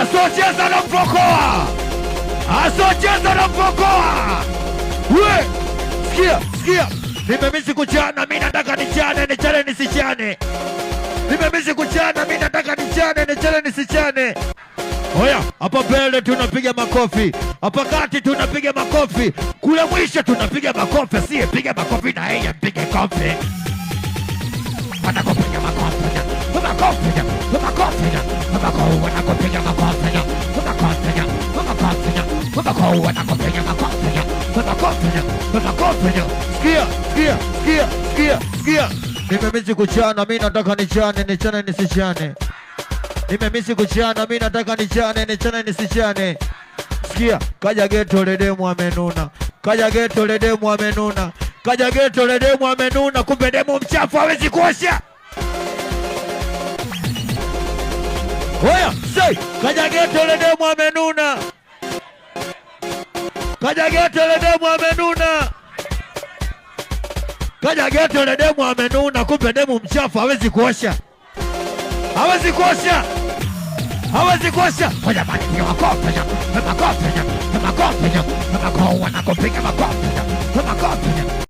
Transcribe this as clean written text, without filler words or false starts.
Asocheza na mpokoa. Asocheza na mpokoa. We, sikia. Nimemisi kuchana, mimi nataka nichane, nichane nisichane. Nimemisi kuchana, mimi nataka nichane, nichane nisichane. Oya, hapa mbele tunapiga makofi. Hapa kati tunapiga makofi. Kule mwisho tunapiga makofi. Siye piga makofi na yeye mpige kofi. Wanakopiga makofi. Makofi. Wanakopiga makofi. Sikia. Nimemisi kuchana, mimi nataka nichane, nichane nisichane. Nimemisi kuchana, mimi nataka nichane, nichane nisichane. Sikia, kaja geto ledemu amenuna. Kaja geto ledemu amenuna. Kaja geto ledemu amenuna, kumbe demu mchafu hawezi kuosha. Oya, say, kaja geto ledemu amenuna. Kaja geto ledemu amenuna. Kaja geto ledemu amenuna, kumbe demu mchafu hawezi kuosha. Hawezi kuosha. Hawezi kuosha. Oya mani piga makofi. Makofi. Wanakopiga makofi.